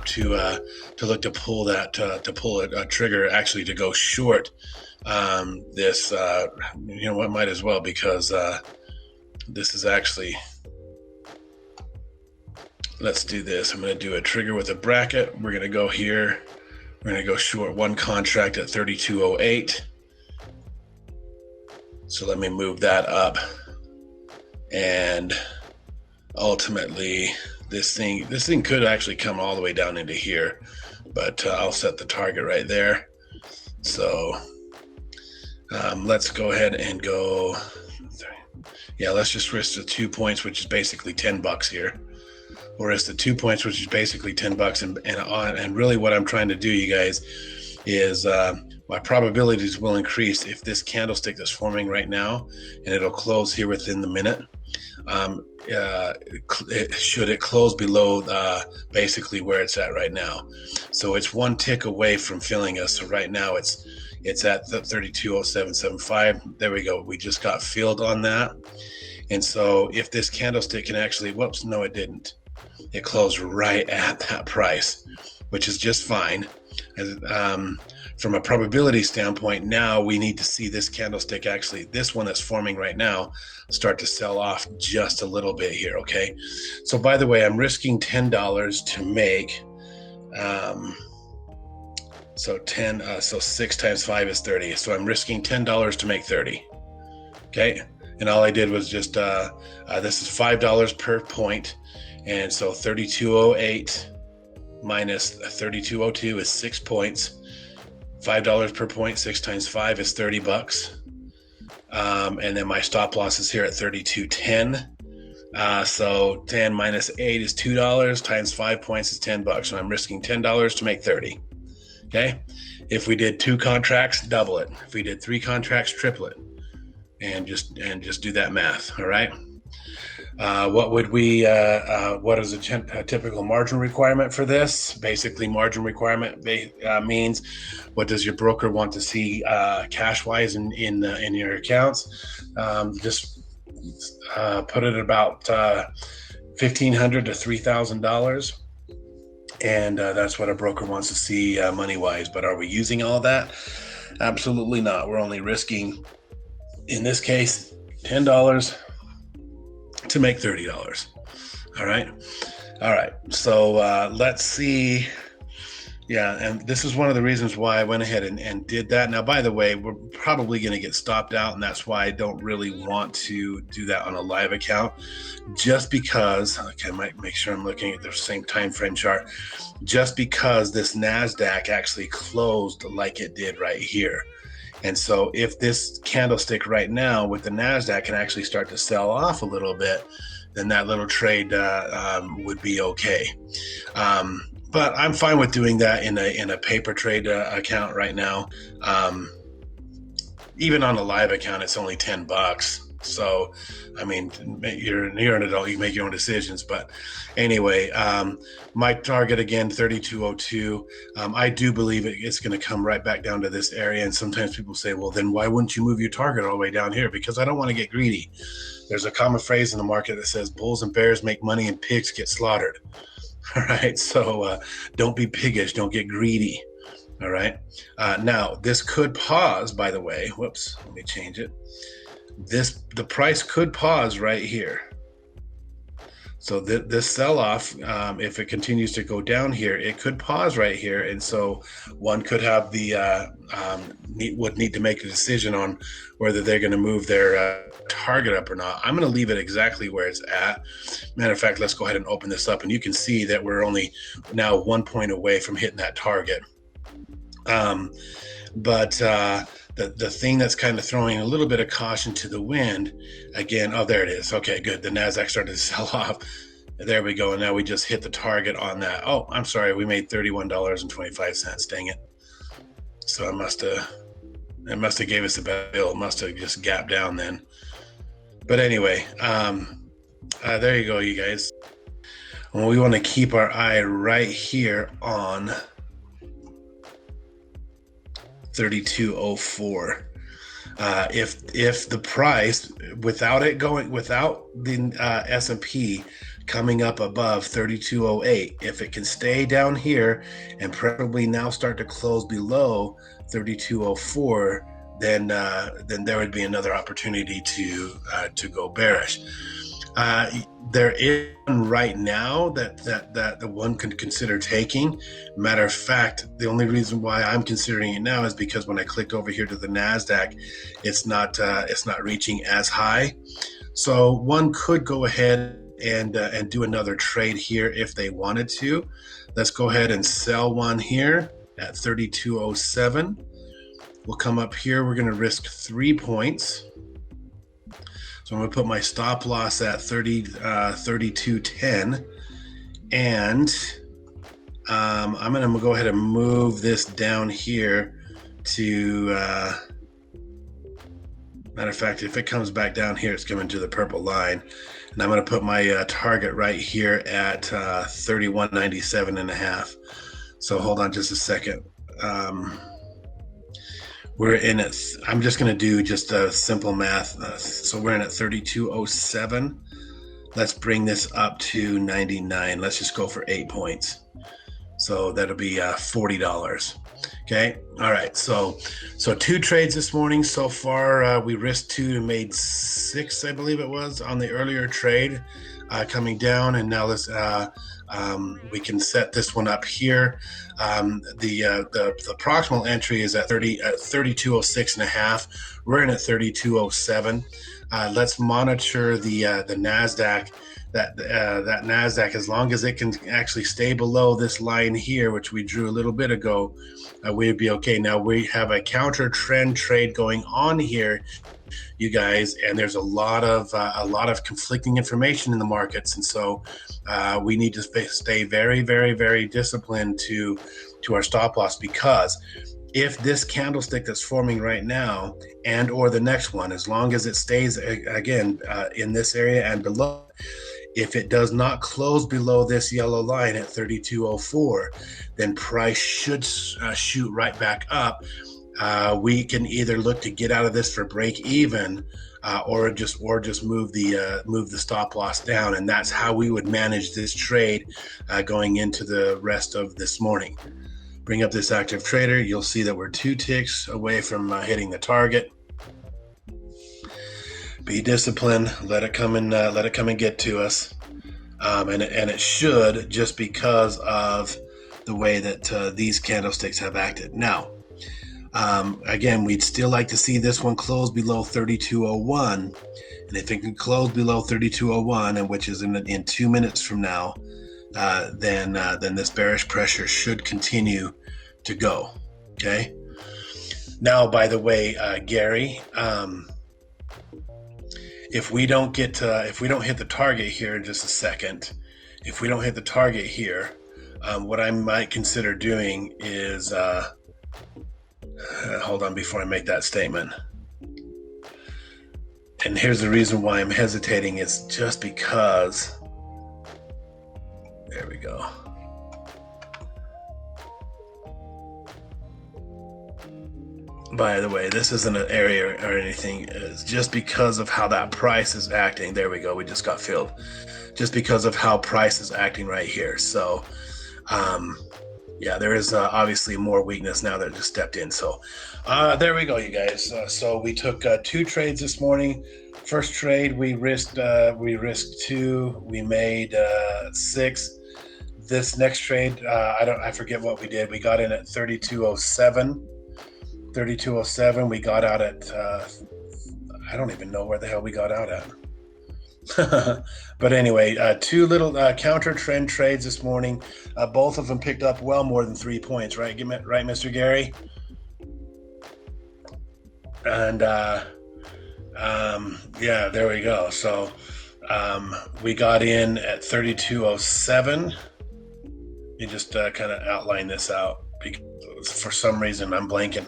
up to look to pull that to pull a trigger, actually to go short this. You know what, might as well, because this is actually, let's do this. I'm going to do a trigger with a bracket. We're going to go here. We're going to go short one contract at 32.08. So let me move that up, and ultimately this thing could actually come all the way down into here, but I'll set the target right there. So let's go ahead and go. Yeah, let's just risk the 2 points, which is basically $10 here. Or risk the 2 points, which is basically $10. And really what I'm trying to do, you guys, is my probabilities will increase if this candlestick that's forming right now, and it'll close here within the minute. Should it close below basically where it's at right now. So it's one tick away from filling us. So right now it's at 32.0775. There we go. We just got filled on that. And so if this candlestick can actually, whoops, no, it didn't. It closed right at that price, which is just fine. From a probability standpoint, now we need to see this candlestick, actually this one that's forming right now, start to sell off just a little bit here. Okay, so by the way, I'm risking $10 to make so 6 times 5 is 30, so I'm risking $10 to make 30. Okay, and all I did was just this is $5 per point, and so 32.08 minus 32.02 is 6 points. $5 per point, 6 times 5 is $30. And then my stop loss is here at 32.10. So 10 minus 8 is $2, times 5 points is $10. So I'm risking $10 to make 30. Okay. If we did 2 contracts, double it. If we did 3 contracts, triple it. And just do that math. All right. What is a typical margin requirement for this? Basically, margin requirement means, what does your broker want to see cash wise in your accounts? Just put it about $1,500 to $3,000, and that's what a broker wants to see money wise. But are we using all that? Absolutely not. We're only risking, in this case, $10 to make $30. All right. So let's see. Yeah, and this is one of the reasons why I went ahead and did that. Now, by the way, we're probably going to get stopped out, and that's why I don't really want to do that on a live account, just because, okay, I might make sure I'm looking at the same time frame chart, just because this NASDAQ actually closed like it did right here. And so if this candlestick right now with the NASDAQ can actually start to sell off a little bit, then that little trade would be okay. But I'm fine with doing that in a paper trade account right now. Even on a live account, it's only $10. So, I mean, you're an adult, you make your own decisions. But anyway, my target again, 32.02. I do believe it's going to come right back down to this area. And sometimes people say, well, then why wouldn't you move your target all the way down here? Because I don't want to get greedy. There's a common phrase in the market that says bulls and bears make money and pigs get slaughtered. All right. So don't be piggish. Don't get greedy. All right. Now, this could pause, by the way. Whoops. Let me change it. The price could pause right here. So this sell-off, if it continues to go down here, it could pause right here. And so one could have would need to make a decision on whether they're going to move their target up or not. I'm going to leave it exactly where it's at. Matter of fact, let's go ahead and open this up, and you can see that we're only now 1 point away from hitting that target. The thing that's kind of throwing a little bit of caution to the wind, again, oh, there it is. Okay, good. The NASDAQ started to sell off. There we go. And now we just hit the target on that. Oh, I'm sorry. We made $31.25. Dang it. So it must have gave us a bad bill. It must have just gapped down then. But anyway, there you go, you guys. Well, we want to keep our eye right here on 32.04. If the price, without the S&P coming up above 3208. If it can stay down here and preferably now start to close below 3204, then there would be another opportunity to go bearish. There is one right now that the one could consider taking. Matter of fact, the only reason why I'm considering it now is because when I clicked over here to the NASDAQ, it's not reaching as high. So one could go ahead and do another trade here if they wanted to. Let's go ahead and sell one here at 3207. We'll come up here. We're going to risk 3 points. So I'm going to put my stop loss at 32.10, and I'm going to go ahead and move this down here to, matter of fact, if it comes back down here, it's coming to the purple line, and I'm going to put my target right here at 31.97.5. So hold on just a second. We're in it. I'm just going to do just a simple math. So we're in at 3207. Let's bring this up to 99. Let's just go for 8 points. So that'll be $40. Okay. All right. So 2 trades this morning so far. We risked 2 and made 6, I believe it was, on the earlier trade coming down. And now let's we can set this one up here. The proximal entry is at 3206.5. We're in at 3207. Let's monitor the NASDAQ. That NASDAQ, as long as it can actually stay below this line here, which we drew a little bit ago, we'd be okay. Now we have a counter trend trade going on here, you guys, and there's a lot of conflicting information in the markets, and so we need to stay very, very, very disciplined to our stop loss, because if this candlestick that's forming right now and or the next one, as long as it stays again in this area and below, if it does not close below this yellow line at 3204, then price should shoot right back up. We can either look to get out of this for break even, or just move the stop loss down, and that's how we would manage this trade going into the rest of this morning. Bring up this active trader. You'll see that we're 2 ticks away from hitting the target. Be disciplined. Let it come and get to us, and it should, just because of the way that these candlesticks have acted. Now, again, we'd still like to see this one close below 3201, and if it can close below 3201, and which is in 2 minutes from now, then this bearish pressure should continue to go. Okay. Now, by the way, Gary, if we don't hit the target here in just a second, if we don't hit the target here, what I might consider doing is, hold on before I make that statement. And here's the reason why I'm hesitating. It's just because, there we go. By the way, this isn't an area or anything. It's just because of how that price is acting. There we go. We just got filled. Just because of how price is acting right here. So, yeah, there is obviously more weakness now that it just stepped in. So, there we go, you guys. So we took 2 trades this morning. First trade, we risked 2. We made 6. This next trade, I forget what we did. We got in at 3207. 3207. We got out at I don't even know where the hell we got out at. But anyway, 2 little counter trend trades this morning. Both of them picked up well more than 3 points, right? Right, Mr. Gary? And yeah, there we go. So we got in at 3207. You just kind of outline this out, because for some reason I'm blanking.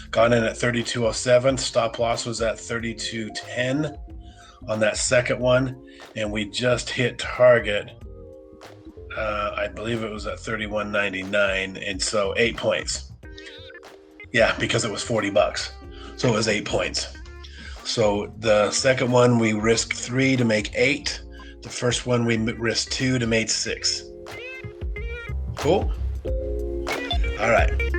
Got in at 3207. Stop loss was at 3210 on that second one, and we just hit target. I believe it was at 31.99, and so 8 points. Yeah, because it was $40, so it was 8 points. So the second one we risked 3 to make 8. The first one we risked 2 to made 6. Cool. All right.